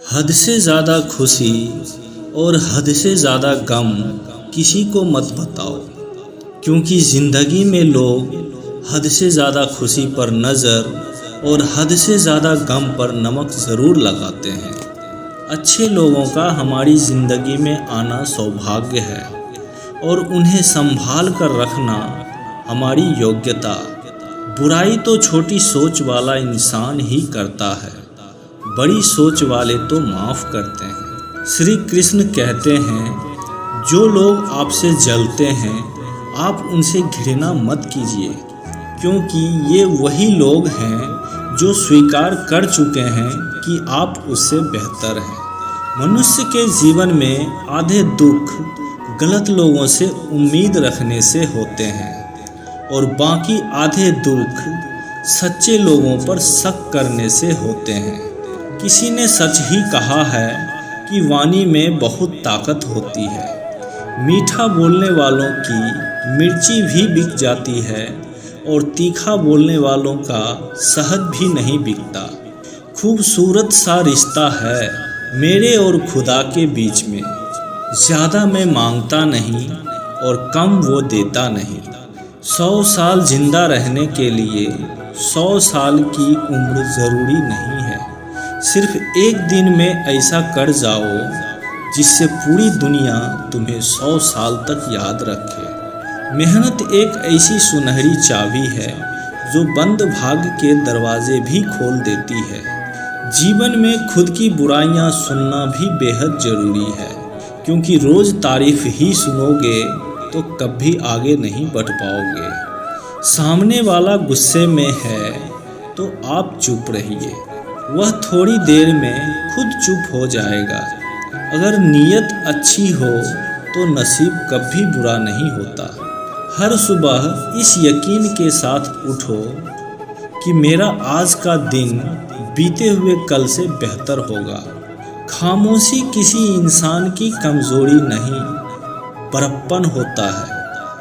हद से ज़्यादा खुशी और हद से ज़्यादा गम किसी को मत बताओ, क्योंकि ज़िंदगी में लोग हद से ज़्यादा खुशी पर नज़र और हद से ज़्यादा गम पर नमक ज़रूर लगाते हैं। अच्छे लोगों का हमारी ज़िंदगी में आना सौभाग्य है और उन्हें संभाल कर रखना हमारी योग्यता। बुराई तो छोटी सोच वाला इंसान ही करता है, बड़ी सोच वाले तो माफ़ करते हैं। श्री कृष्ण कहते हैं, जो लोग आपसे जलते हैं आप उनसे घृणा मत कीजिए, क्योंकि ये वही लोग हैं जो स्वीकार कर चुके हैं कि आप उससे बेहतर हैं। मनुष्य के जीवन में आधे दुख गलत लोगों से उम्मीद रखने से होते हैं और बाकी आधे दुख सच्चे लोगों पर शक करने से होते हैं। किसी ने सच ही कहा है कि वाणी में बहुत ताकत होती है। मीठा बोलने वालों की मिर्ची भी बिक जाती है और तीखा बोलने वालों का शहद भी नहीं बिकता। खूबसूरत सा रिश्ता है मेरे और खुदा के बीच में, ज़्यादा मैं मांगता नहीं और कम वो देता नहीं। 100 साल जिंदा रहने के लिए 100 साल की उम्र ज़रूरी नहीं है। सिर्फ एक दिन में ऐसा कर जाओ जिससे पूरी दुनिया तुम्हें 100 साल तक याद रखे। मेहनत एक ऐसी सुनहरी चाबी है जो बंद भाग्य के दरवाजे भी खोल देती है। जीवन में खुद की बुराइयां सुनना भी बेहद ज़रूरी है, क्योंकि रोज़ तारीफ ही सुनोगे तो कभी आगे नहीं बढ़ पाओगे। सामने वाला गुस्से में है तो आप चुप रहिए, वह थोड़ी देर में खुद चुप हो जाएगा। अगर नीयत अच्छी हो तो नसीब कभी बुरा नहीं होता। हर सुबह इस यकीन के साथ उठो कि मेरा आज का दिन बीते हुए कल से बेहतर होगा। खामोशी किसी इंसान की कमज़ोरी नहीं, बड़प्पन होता है,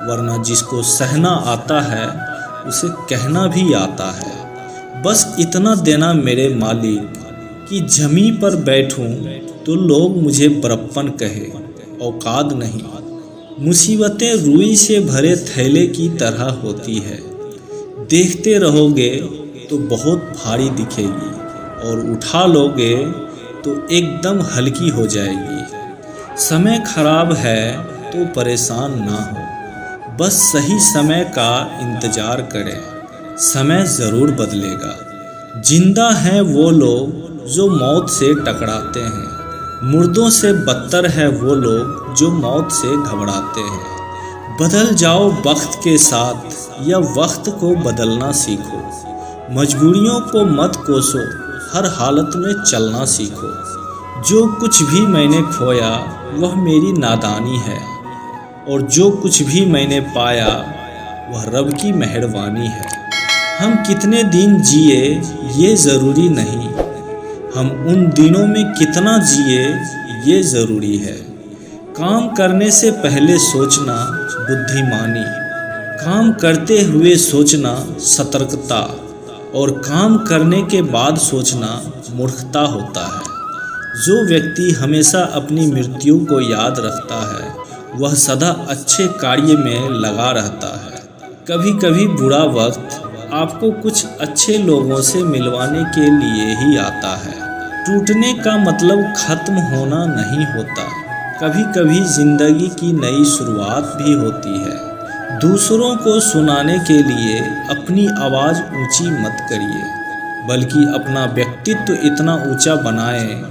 वरना जिसको सहना आता है उसे कहना भी आता है। बस इतना देना मेरे मालिक कि जमी पर बैठूं तो लोग मुझे बड़प्पन कहे, औकात नहीं। मुसीबतें रुई से भरे थैले की तरह होती है, देखते रहोगे तो बहुत भारी दिखेगी और उठा लोगे तो एकदम हल्की हो जाएगी। समय खराब है तो परेशान ना हो, बस सही समय का इंतज़ार करें, समय ज़रूर बदलेगा। जिंदा हैं वो लोग जो मौत से टकराते हैं, मुर्दों से बदतर है वो लोग जो मौत से घबराते हैं। बदल जाओ वक्त के साथ या वक्त को बदलना सीखो। मजबूरियों को मत कोसो, हर हालत में चलना सीखो। जो कुछ भी मैंने खोया वह मेरी नादानी है, और जो कुछ भी मैंने पाया वह रब की मेहरबानी है। हम कितने दिन जिए ये ज़रूरी नहीं, हम उन दिनों में कितना जिए ये ज़रूरी है। काम करने से पहले सोचना बुद्धिमानी, काम करते हुए सोचना सतर्कता, और काम करने के बाद सोचना मूर्खता होता है। जो व्यक्ति हमेशा अपनी मृत्यु को याद रखता है वह सदा अच्छे कार्य में लगा रहता है। कभी कभी बुरा वक्त आपको कुछ अच्छे लोगों से मिलवाने के लिए ही आता है। टूटने का मतलब खत्म होना नहीं होता, कभी कभी ज़िंदगी की नई शुरुआत भी होती है। दूसरों को सुनाने के लिए अपनी आवाज़ ऊंची मत करिए, बल्कि अपना व्यक्तित्व इतना ऊंचा बनाएं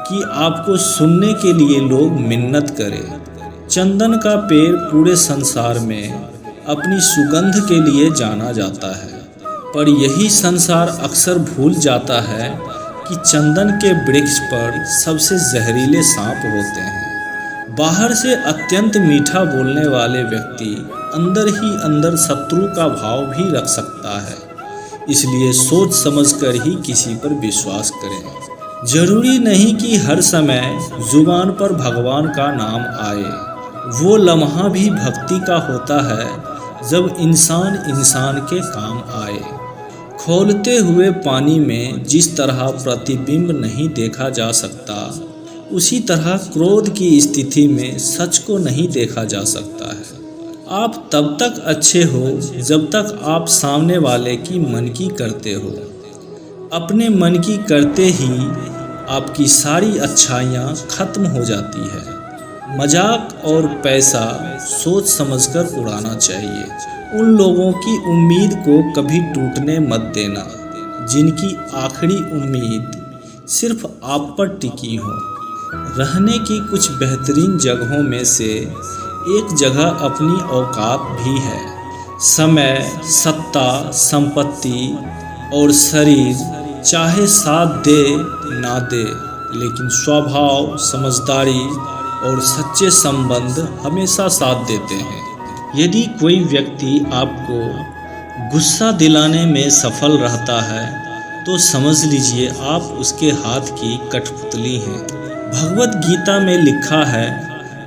कि आपको सुनने के लिए लोग मिन्नत करें। चंदन का पेड़ पूरे संसार में अपनी सुगंध के लिए जाना जाता है, पर यही संसार अक्सर भूल जाता है कि चंदन के वृक्ष पर सबसे जहरीले सांप होते हैं। बाहर से अत्यंत मीठा बोलने वाले व्यक्ति अंदर ही अंदर शत्रु का भाव भी रख सकता है, इसलिए सोच समझकर ही किसी पर विश्वास करें। जरूरी नहीं कि हर समय जुबान पर भगवान का नाम आए, वो लम्हा भी भक्ति का होता है जब इंसान इंसान के काम आए। खौलते हुए पानी में जिस तरह प्रतिबिंब नहीं देखा जा सकता, उसी तरह क्रोध की स्थिति में सच को नहीं देखा जा सकता है। आप तब तक अच्छे हो जब तक आप सामने वाले की मन की करते हो। अपने मन की करते ही आपकी सारी अच्छाइयाँ खत्म हो जाती है। मजाक और पैसा सोच समझकर उड़ाना चाहिए। उन लोगों की उम्मीद को कभी टूटने मत देना जिनकी आखिरी उम्मीद सिर्फ आप पर टिकी हो। रहने की कुछ बेहतरीन जगहों में से एक जगह अपनी औकात भी है। समय, सत्ता, संपत्ति और शरीर चाहे साथ दे ना दे, लेकिन स्वभाव, समझदारी और सच्चे संबंध हमेशा साथ देते हैं। यदि कोई व्यक्ति आपको गुस्सा दिलाने में सफल रहता है तो समझ लीजिए आप उसके हाथ की कठपुतली हैं। भगवत गीता में लिखा है,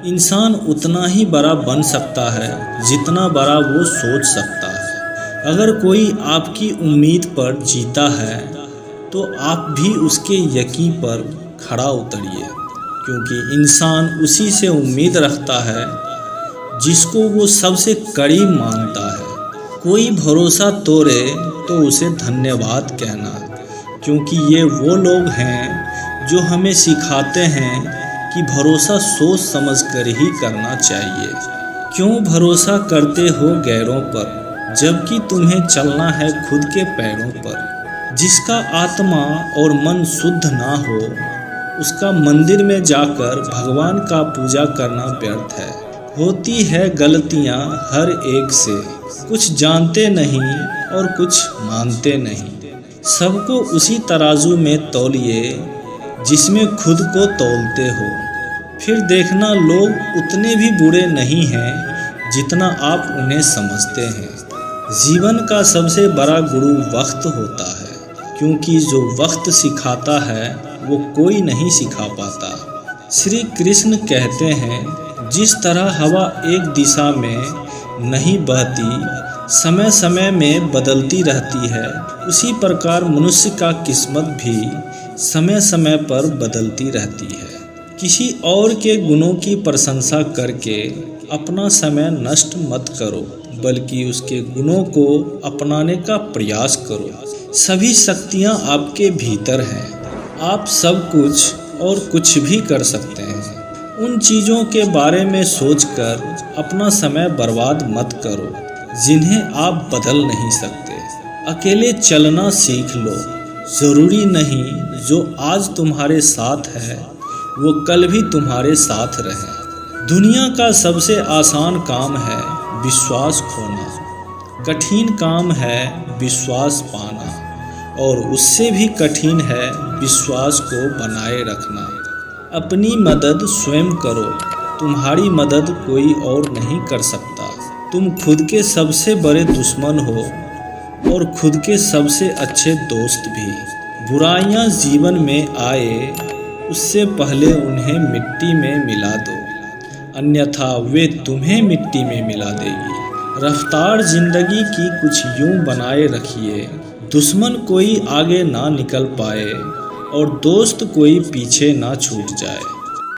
इंसान उतना ही बड़ा बन सकता है जितना बड़ा वो सोच सकता है। अगर कोई आपकी उम्मीद पर जीता है तो आप भी उसके यकीन पर खड़ा उतरिए, क्योंकि इंसान उसी से उम्मीद रखता है जिसको वो सबसे करीब मानता है। कोई भरोसा तोड़े तो उसे धन्यवाद कहना, क्योंकि ये वो लोग हैं जो हमें सिखाते हैं कि भरोसा सोच समझ कर ही करना चाहिए। क्यों भरोसा करते हो गैरों पर जबकि तुम्हें चलना है खुद के पैरों पर। जिसका आत्मा और मन शुद्ध ना हो उसका मंदिर में जाकर भगवान का पूजा करना व्यर्थ है। होती है गलतियां हर एक से, कुछ जानते नहीं और कुछ मानते नहीं। सबको उसी तराजू में तौलिए जिसमें खुद को तौलते हो, फिर देखना लोग उतने भी बुरे नहीं हैं जितना आप उन्हें समझते हैं। जीवन का सबसे बड़ा गुरु वक्त होता है, क्योंकि जो वक्त सिखाता है वो कोई नहीं सिखा पाता। श्री कृष्ण कहते हैं, जिस तरह हवा एक दिशा में नहीं बहती, समय समय में बदलती रहती है, उसी प्रकार मनुष्य का किस्मत भी समय समय पर बदलती रहती है। किसी और के गुणों की प्रशंसा करके अपना समय नष्ट मत करो, बल्कि उसके गुणों को अपनाने का प्रयास करो। सभी शक्तियाँ आपके भीतर हैं। आप सब कुछ और कुछ भी कर सकते हैं। उन चीज़ों के बारे में सोचकर अपना समय बर्बाद मत करो जिन्हें आप बदल नहीं सकते। अकेले चलना सीख लो। ज़रूरी नहीं जो आज तुम्हारे साथ है वो कल भी तुम्हारे साथ रहे। दुनिया का सबसे आसान काम है विश्वास खोना, कठिन काम है विश्वास पाना, और उससे भी कठिन है विश्वास को बनाए रखना। अपनी मदद स्वयं करो, तुम्हारी मदद कोई और नहीं कर सकता। तुम खुद के सबसे बड़े दुश्मन हो और खुद के सबसे अच्छे दोस्त भी। बुराइयां जीवन में आए उससे पहले उन्हें मिट्टी में मिला दो, अन्यथा वे तुम्हें मिट्टी में मिला देगी। रफ्तार जिंदगी की कुछ यूं बनाए रखिए, दुश्मन कोई आगे ना निकल पाए और दोस्त कोई पीछे ना छूट जाए।